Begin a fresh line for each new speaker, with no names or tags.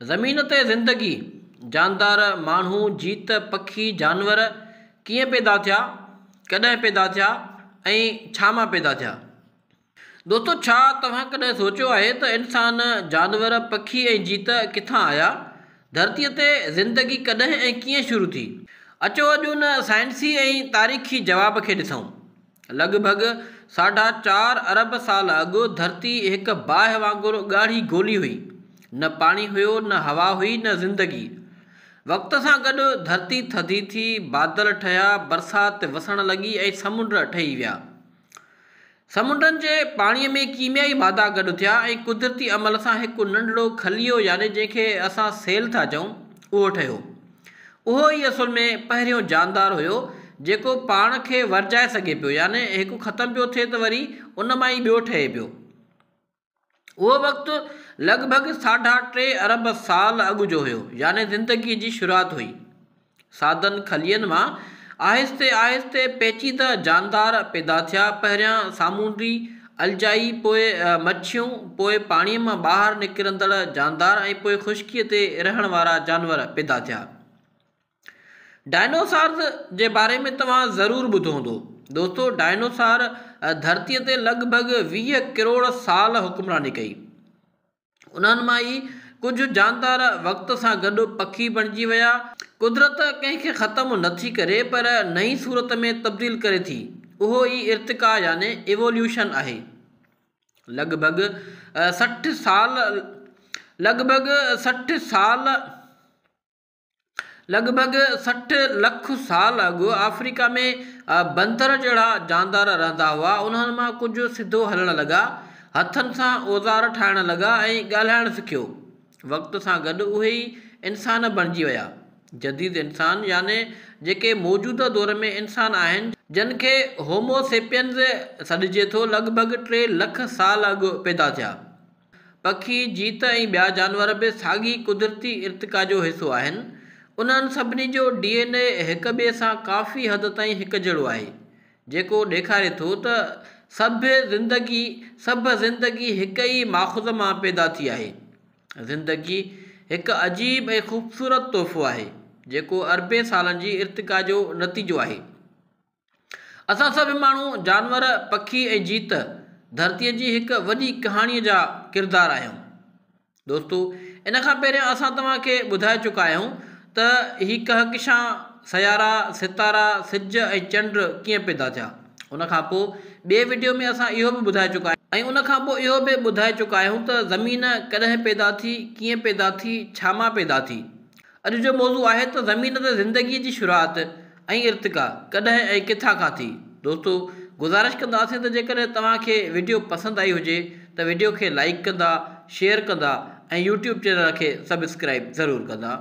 ज़मीन ते ज़िंदगी, जानदार, माण्हू, जीत, पखी, जानवर कीअं पैदा थिया, कॾहिं पैदा थिया ऐं छा मां पैदा थिया। दोस्तो, छा तव्हां कॾहिं सोचियो आहे त इंसान, जानवर, पखी ऐं जीत किथां आया? धरतीअ ते ज़िंदगी कॾहिं ऐं कीअं शुरू थी? अचो अॼु उन साइंसी ऐं तारीख़ी जवाब खे ॾिसूं। लॻभॻि 4.5 अरब साल अॻु धरती हिकु बाहि वांगुरु ॻाढ़ी गोली हुई। न पाणी हुयो, न हवा हुई, न ज़िंदगी। वक़्त सां गॾु धरती थधी थी, बादल ठहिया, बरसाति वसण लॻी ऐं समुंड ठही विया। समुंडनि जे पाणीअ में कीमियाई मादा गॾु थिया ऐं कुदरती अमल सां हिकु नंढड़ो खलियो, यानी जंहिंखे असां सेल था चऊं, उहो ठहियो। उहो ई असुल में पहिरियों जानदार हुयो जेको पाण खे वरजाए सघे पियो, यानी हिकु ख़तमु पियो थिए त वरी उन मां ई ॿियो ठहे पियो। उहो वक़्तु लॻभॻि 3.5 अरब साल अॻु जो हुयो, यानी ज़िंदगीअ जी शुरूआति हुई। सादनि खलियनि मां आहिस्ते आहिस्ते पेचीदा जानदार पैदा थिया। पहिरियां सामूंडी अलजाई, पोइ मच्छियूं, पोइ पाणीअ मां ॿाहिरि निकिरंदड़ जानदार ऐं पोइ ख़ुश्कीअ ते रहण वारा जानवर पैदा थिया। डायनासॉर्स जे बारे में तव्हां ज़रूरु ॿुधो हूंदो। दोस्तो, डायनासॉर धरतीअ ते लॻभॻि 20 करोड़ साल हुक्मरानी कई। उन्हनि मां ई कुझु जानदार वक़्त सां गॾु पखी बणिजी विया। कुदरत कंहिंखे ख़तमु नथी करे, पर नई सूरत में तब्दील करे थी। उहो ई इर्तिका यानी इवोल्यूशन आहे। लॻभॻि 60 लख साल अॻु अफ्रीका में बंदर जहिड़ा जानदार रहंदा हुआ। उन्हनि मां कुझु सिधो हलणु लॻा, हथनि सां औज़ार ठाहिण लॻा ऐं ॻाल्हाइणु सिखियो। वक़्त सां गॾु उहे ई इंसान बणिजी विया। जदीद इंसान, यानी जेके मौजूदा दौर में इंसान आहिनि, जिन खे होमो सेपियन्स सॾिजे थो, लॻभॻि 3 लख साल अॻु पैदा थिया। पखी, जीत ऐं ॿिया जानवर बि साॻी कुदरती इर्तिका जो हिसो आहिनि। उन्हनि सभिनी जो DNA हिक ॿिए सां काफ़ी हद ताईं हिकु जहिड़ो आहे, जेको ॾेखारे थो त सभु ज़िंदगी हिक ई माख़ुज़ मां पैदा थी आहे। ज़िंदगी हिकु अजीब ऐं ख़ूबसूरत तोहफ़ो आहे, जेको अरबे सालनि जी इर्तिका जो नतीजो आहे। असां सभु माण्हू, जानवर, पखी ऐं जीत धरतीअ जी हिकु वॾी कहाणीअ जा किरदार आहियूं। दोस्तो, इन खां पहिरियों असां तव्हांखे ॿुधाए चुका आहियूं त ही कहकशां सयारा, सितारा, सिज ऐं चंड कीअं पैदा थिया। उन खां पोइ ॿिए वीडियो में असां इहो बि ॿुधाए चुका आहियूं, ऐं उन खां पोइ इहो बि ॿुधाए चुका आहियूं त ज़मीन कॾहिं पैदा थी, कीअं पैदा थी, छा मां पैदा थी। अॼु जो मौज़ू आहे त ज़मीन ते ज़िंदगीअ जी शुरूआति ऐं इर्तिका कॾहिं ऐं किथां खां थी। दोस्तो, गुज़ारिश कंदासीं त जेकॾहिं तव्हांखे वीडियो पसंदि आई हुजे त वीडियो खे लाइक कंदा, शेयर कंदा ऐं YouTube चैनल खे सब्सक्राइब ज़रूरु कंदा।